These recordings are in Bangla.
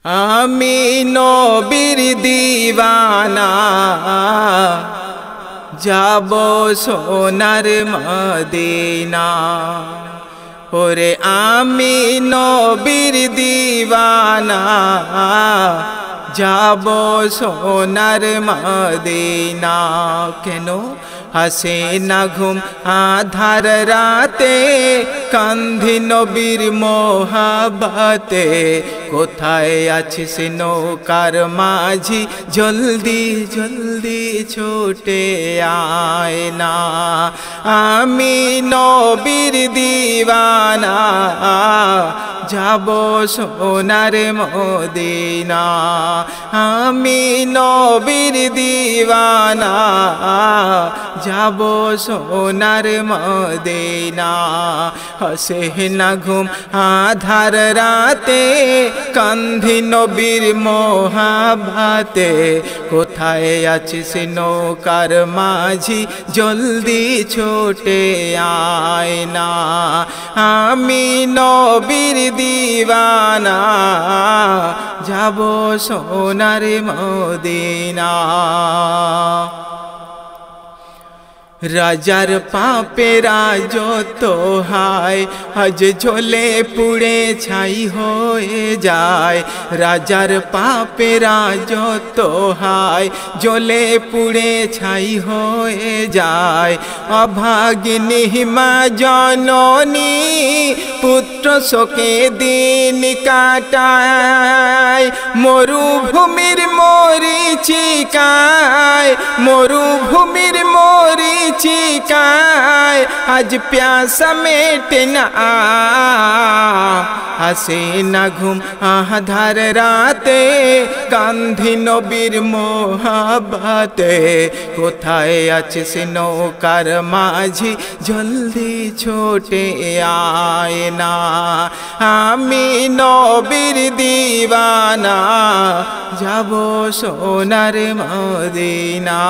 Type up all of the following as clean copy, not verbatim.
আমি নবীর দিওয়ানা যাব সোনার মদিনা। ওরে আমি নবীর দিওয়ানা যাব সোনার মদিনা। কেন আসে না ঘুম আধার রাতে, কান্ধি নবীর মোহাবতে। কোথায় আছিস নৌকার মাঝি, জলদি জলদি ছুটে আয় না। আমি নবীর দিওয়ানা যাব সোনার মদিনা। আমি নবীর দিওয়ানা যাব সোনার মদিনা। হসে না ঘুম আধার রাতে, কান্ধি নবীর মোহাবতে। কোথায় আছিস নৌকার মাঝি, জলদি ছুটে আয় না। আমি নবীর দিওয়ানা যাব সোনার মদিনা। রাজার পাপেরা যত হায়, আজ জ্বলে পুড়ে ছাই হয়ে যায়। রাজার পাপেরা যত হায়, জ্বলে পুড়ে ছাই হয়ে যায়। অভাগিনী মা জননী পুত্র শোকে দিন কাটায়। মরুভূমির মরীচিকায়, মরুভূমির মরীচিকায় আজ প্যাসা মেটে না। আসে না ঘুম আধার রাতে, কান্ধি নবীর মোহাবতে। কোথায় আছিস নৌকার মাঝি, জলদি ছুটে আয় না। আমি নবীর দিওয়ানা যাব সোনার মদিনা।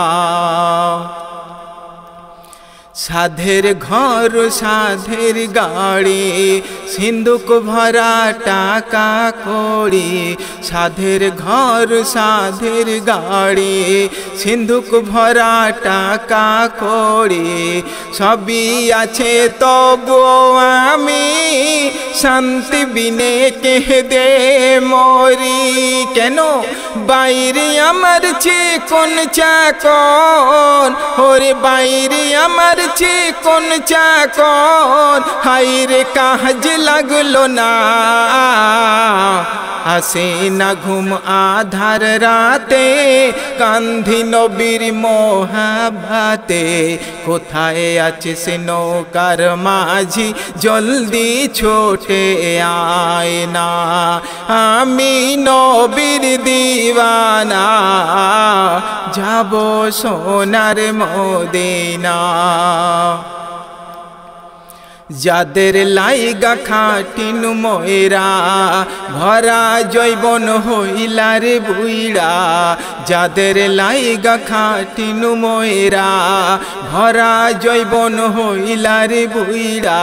সাধের ঘর সাধের গাড়ি, সিন্ধুক ভরা টাকা কড়ি। সাধের ঘর সাধের গাড়ি, সিন্ধুক ভরা টাকা কড়ি। সবই আছে তবু আমি শান্তি বিনে কেঁদে মরি। কেন বাইরে আমার চিকন চাকন, ওরে বাইরে আমার চিকন চাকন। হায়রে কাজ লাগলো না। আসে না ঘুম আধার রাতে, কান্ধি নবীর মোহাবতে। কোথায় আছিস নৌকার মাঝি, জলদি ছুটে আয় না। আমি নবীর দিওয়ানা যাব সোনার মদিনা। যাদের লাইগা খাটিন ময়রা, ভরা জৈবন হইলার বুইড়া। যাদের লাইগা খাটিন ময়রা, ভরা জৈবন হইলার বুইড়া।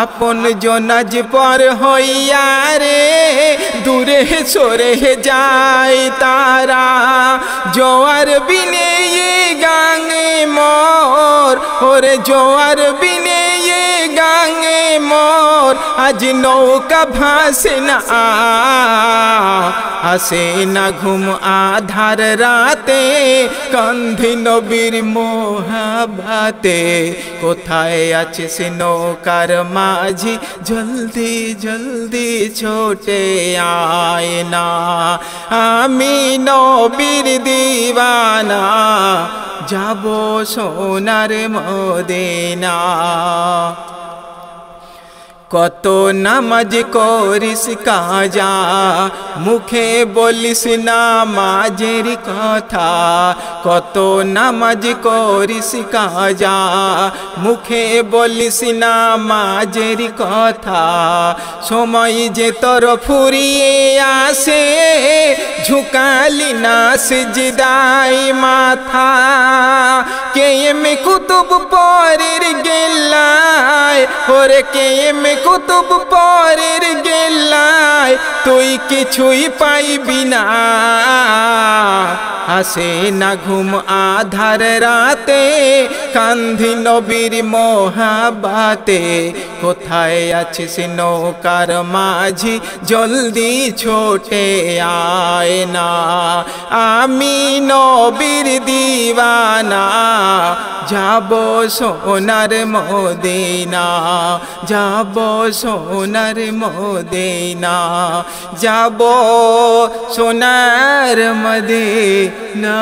আপন জনাজ পর হইয়া রে, দূরে সরে যায় তারা। জোয়ার বিনে গাঙে মোর, ওরে জোয়ার বিনে গাঙে মোর আজ নৌকা ভাসে না। আসে না ঘুম আধার রাতে, কান্ধি নবীর মোহাবতে। কোথায় আছিস নৌকার মাঝি, জলদি জলদি ছুটে আয় না। আমি নবীর দিওয়ানা যাব সোনার মদিনা। কত নামাজ করিস কাজা, মুখে বলিস নামাজের কথা। কত নামাজ করিস কাজা, মুখে বলিস নামাজের কথা। সময় যে তোর ফুরিয়ে আসে, ঝুঁকালি না সিজদায় মাথা। কে এম কুতুব পরের গেলায়, ওরে কে এম কুতুব পরের গেল্লায় তুই কিছুই পাইবি না। আসে না ঘুম আধার রাতে, কান্ধি নবীর মোহাবাতে। কোথায় আছিস নৌকার মাঝি, জলদি ছোটে আয় না। আমি নবীর দিওয়ানা, যাব সোনার মদিনা, যাব সোনার মদিনা, যাব সোনার মদিনা।